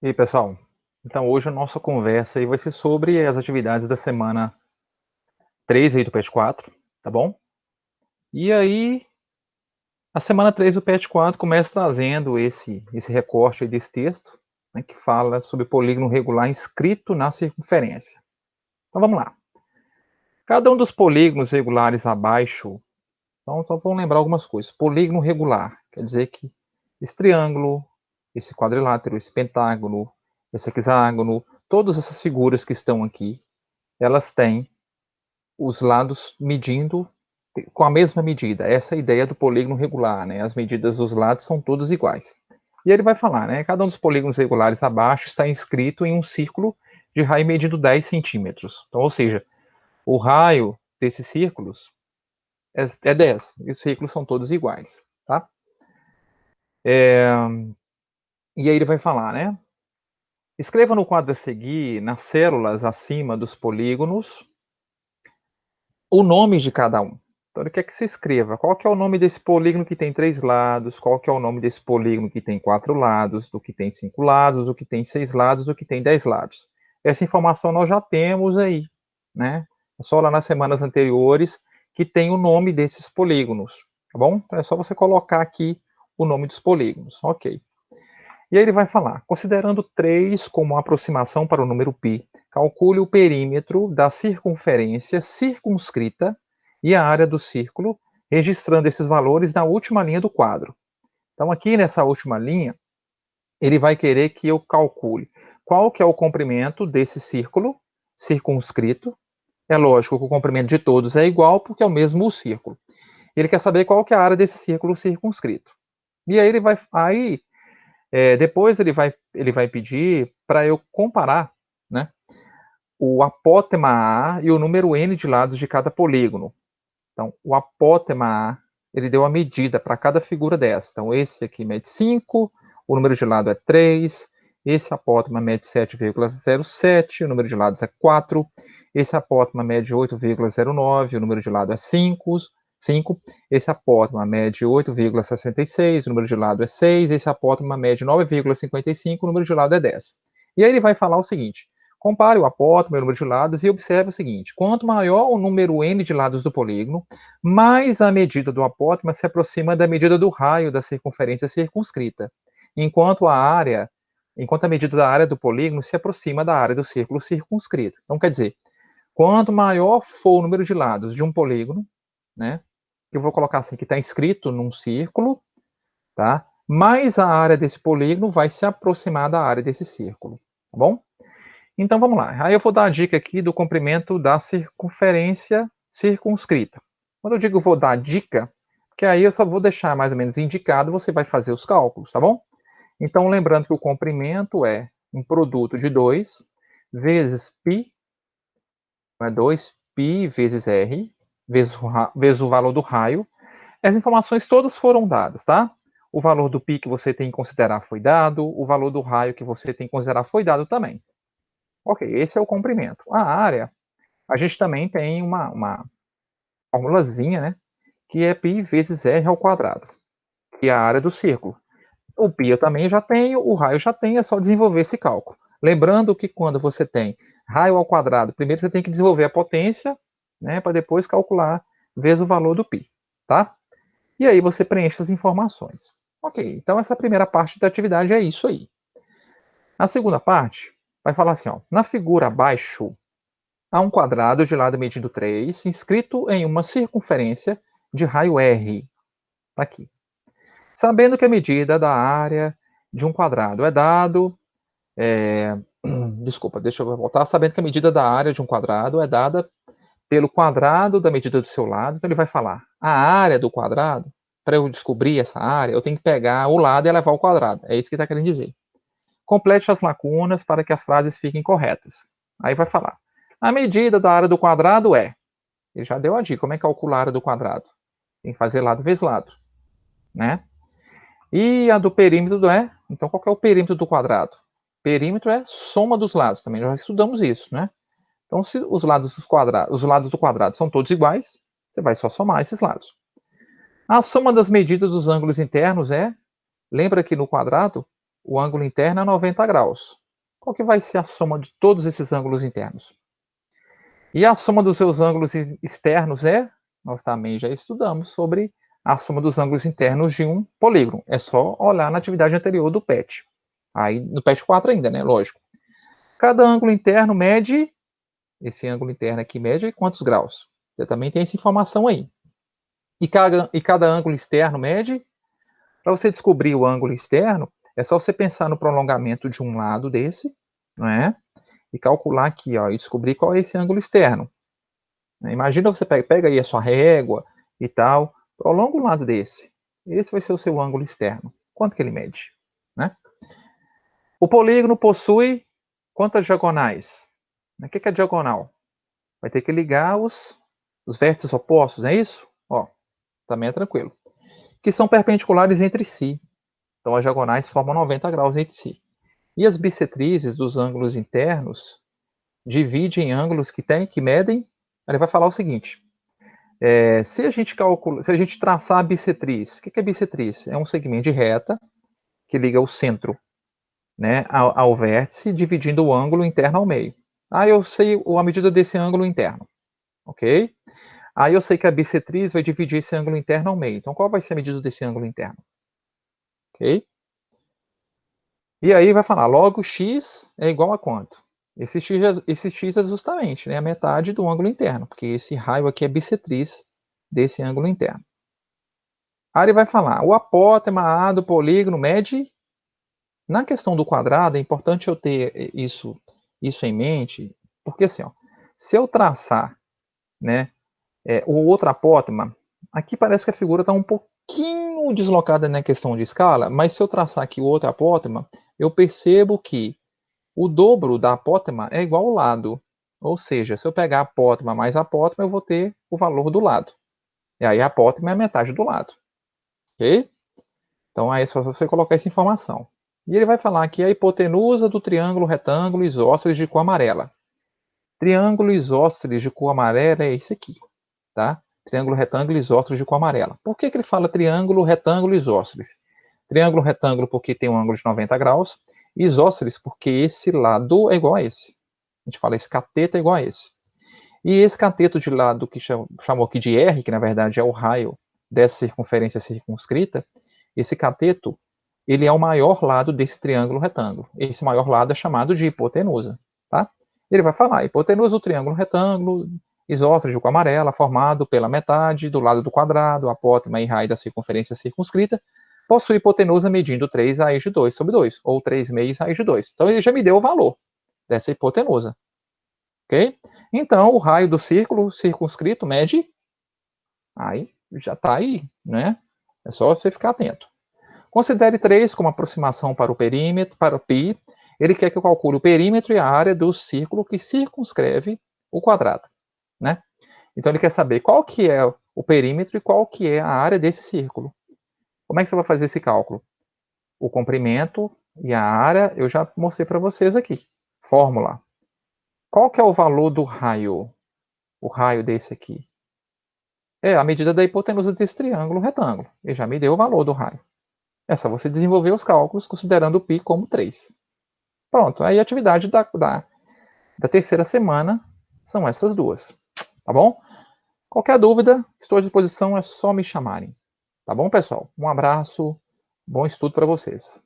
E aí, pessoal? Então, hoje a nossa conversa aí vai ser sobre as atividades da semana 3 aí do PET 4, tá bom? E aí, a semana 3 do PET 4 começa trazendo esse recorte aí desse texto, né, que fala sobre polígono regular inscrito na circunferência. Então, vamos lá. Cada um dos polígonos regulares abaixo, então vamos lembrar algumas coisas. Polígono regular, quer dizer que esse triângulo, esse quadrilátero, esse pentágono, esse hexágono, todas essas figuras que estão aqui, elas têm os lados medindo com a mesma medida. Essa é a ideia do polígono regular, né? As medidas dos lados são todas iguais. E ele vai falar, né? Cada um dos polígonos regulares abaixo está inscrito em um círculo de raio medindo 10 centímetros. Então, ou seja, o raio desses círculos é 10. E os círculos são todos iguais, tá? E aí ele vai falar, né? Escreva no quadro a seguir, nas células acima dos polígonos, o nome de cada um. Então ele quer que você escreva qual que é o nome desse polígono que tem 3 lados, qual que é o nome desse polígono que tem 4 lados, do que tem 5 lados, do que tem 6 lados, do que tem 10 lados. Essa informação nós já temos aí, né? É só lá nas semanas anteriores que tem o nome desses polígonos, tá bom? Então é só você colocar aqui o nome dos polígonos, ok. E aí ele vai falar, considerando 3 como aproximação para o número π, calcule o perímetro da circunferência circunscrita e a área do círculo, registrando esses valores na última linha do quadro. Então aqui nessa última linha, ele vai querer que eu calcule qual que é o comprimento desse círculo circunscrito. É lógico que o comprimento de todos é igual, porque é o mesmo círculo. Ele quer saber qual que é a área desse círculo circunscrito. E aí ele vai... depois ele vai pedir para eu comparar, né, o apótema A e o número N de lados de cada polígono. Então, o apótema A, ele deu a medida para cada figura dessa. Então, esse aqui mede 5, o número de lado é 3, esse apótema mede 7,07, o número de lados é 4, esse apótema mede 8,09, o número de lado é 5, esse apótema mede 8,66, o número de lado é 6, esse apótema mede 9,55, o número de lado é 10. E aí ele vai falar o seguinte, compare o apótoma e o número de lados e observe o seguinte, quanto maior o número n de lados do polígono, mais a medida do apótoma se aproxima da medida do raio da circunferência circunscrita, enquanto a medida da área do polígono se aproxima da área do círculo circunscrito. Então, quer dizer, quanto maior for o número de lados de um polígono, né, que eu vou colocar assim, que está inscrito num círculo, tá? Mais a área desse polígono vai se aproximar da área desse círculo, tá bom? Então vamos lá. Aí eu vou dar a dica aqui do comprimento da circunferência circunscrita. Quando eu digo vou dar a dica, que aí eu só vou deixar mais ou menos indicado, você vai fazer os cálculos, tá bom? Então lembrando que o comprimento é um produto de 2 vezes π, é 2π vezes r, vezes o valor do raio. As informações todas foram dadas, tá? O valor do π que você tem que considerar foi dado, o valor do raio que você tem que considerar foi dado também. Ok, esse é o comprimento. A área, a gente também tem uma formulazinha, né? Que é π vezes r ao quadrado, que é a área do círculo. O π eu também já tenho, o raio já tem, é só desenvolver esse cálculo. Lembrando que quando você tem raio ao quadrado, primeiro você tem que desenvolver a potência, né? Para depois calcular vezes o valor do π, tá? E aí você preenche essas informações. Ok, então essa primeira parte da atividade é isso aí. A segunda parte vai falar assim, ó, na figura abaixo, há um quadrado de lado medindo 3, inscrito em uma circunferência de raio R. Tá aqui. Sabendo que a medida da área de um quadrado é dado... Desculpa, deixa eu voltar. Sabendo que a medida da área de um quadrado é dada pelo quadrado da medida do seu lado, então ele vai falar a área do quadrado. Para eu descobrir essa área, eu tenho que pegar o lado e elevar ao quadrado. É isso que ele está querendo dizer. Complete as lacunas para que as frases fiquem corretas. Aí vai falar. A medida da área do quadrado é... Ele já deu a dica. Como é que calcula a área do quadrado? Tem que fazer lado vezes lado, né? E a do perímetro é... Então, qual que é o perímetro do quadrado? Perímetro é soma dos lados. Também já estudamos isso, né? Então, se os lados do quadrado são todos iguais, você vai só somar esses lados. A soma das medidas dos ângulos internos lembra que no quadrado, o ângulo interno é 90 graus. Qual que vai ser a soma de todos esses ângulos internos? E a soma dos seus ângulos externos nós também já estudamos sobre a soma dos ângulos internos de um polígono. É só olhar na atividade anterior do PET. Aí, no PET 4 ainda, né? Lógico. Cada ângulo interno mede, esse ângulo interno aqui mede quantos graus? Você também tem essa informação aí. E cada ângulo externo mede. Para você descobrir o ângulo externo, é só você pensar no prolongamento de um lado desse, não é? E calcular aqui, ó, e descobrir qual é esse ângulo externo. Imagina você pega aí a sua régua e tal, prolonga um lado desse. Esse vai ser o seu ângulo externo. Quanto que ele mede? Né? O polígono possui quantas diagonais? O que é diagonal? Vai ter que ligar os vértices opostos, é isso? Ó, também é tranquilo. Que são perpendiculares entre si. Então as diagonais formam 90 graus entre si. E as bissetrizes dos ângulos internos dividem ângulos que medem. Ele vai falar o seguinte: se a gente traçar a bissetriz, o que é bissetriz? É um segmento de reta que liga o centro, né, ao vértice, dividindo o ângulo interno ao meio. Eu sei a medida desse ângulo interno, ok? Aí eu sei que a bissetriz vai dividir esse ângulo interno ao meio. Então qual vai ser a medida desse ângulo interno? Ok? E aí vai falar, logo x é igual a quanto? Esse x é justamente, né, a metade do ângulo interno, porque esse raio aqui é bissetriz desse ângulo interno. Aí ele vai falar, o apótema A do polígono mede... Na questão do quadrado, é importante eu ter isso em mente, porque assim, ó, se eu traçar, né, o outro apótema, aqui parece que a figura está um pouquinho deslocada na questão de escala, mas se eu traçar aqui o outro apótema, eu percebo que o dobro da apótema é igual ao lado. Ou seja, se eu pegar apótema mais apótema, eu vou ter o valor do lado. E aí a apótema é a metade do lado. Ok? Então aí é só você colocar essa informação. E ele vai falar que a hipotenusa do triângulo retângulo isósceles de cor amarela. Triângulo isósceles de cor amarela é esse aqui, tá? Triângulo retângulo isósceles de cor amarela. Por que ele fala triângulo retângulo isósceles? Triângulo retângulo porque tem um ângulo de 90 graus, isósceles porque esse lado é igual a esse. A gente fala esse cateto é igual a esse. E esse cateto de lado que chamou aqui de R, que na verdade é o raio dessa circunferência circunscrita, esse cateto, ele é o maior lado desse triângulo retângulo. Esse maior lado é chamado de hipotenusa, tá? Ele vai falar, hipotenusa do triângulo retângulo, isósceles de cor amarela, formado pela metade do lado do quadrado, apótema e raio da circunferência circunscrita, possui hipotenusa medindo 3 raiz de 2 sobre 2, ou 3 meios raiz de 2. Então ele já me deu o valor dessa hipotenusa. Ok? Então, o raio do círculo circunscrito mede, aí já está aí, né? É só você ficar atento. Considere 3 como aproximação para o perímetro, para o π. Ele quer que eu calcule o perímetro e a área do círculo que circunscreve o quadrado, né? Então ele quer saber qual que é o perímetro e qual que é a área desse círculo. Como é que você vai fazer esse cálculo? O comprimento e a área eu já mostrei para vocês aqui. Fórmula. Qual que é o valor do raio? O raio desse aqui. É a medida da hipotenusa desse triângulo retângulo. Ele já me deu o valor do raio. É só você desenvolver os cálculos considerando o π como 3. Pronto, aí a atividade da terceira semana são essas duas. Tá bom? Qualquer dúvida, estou à disposição, é só me chamarem. Tá bom, pessoal? Um abraço, bom estudo para vocês.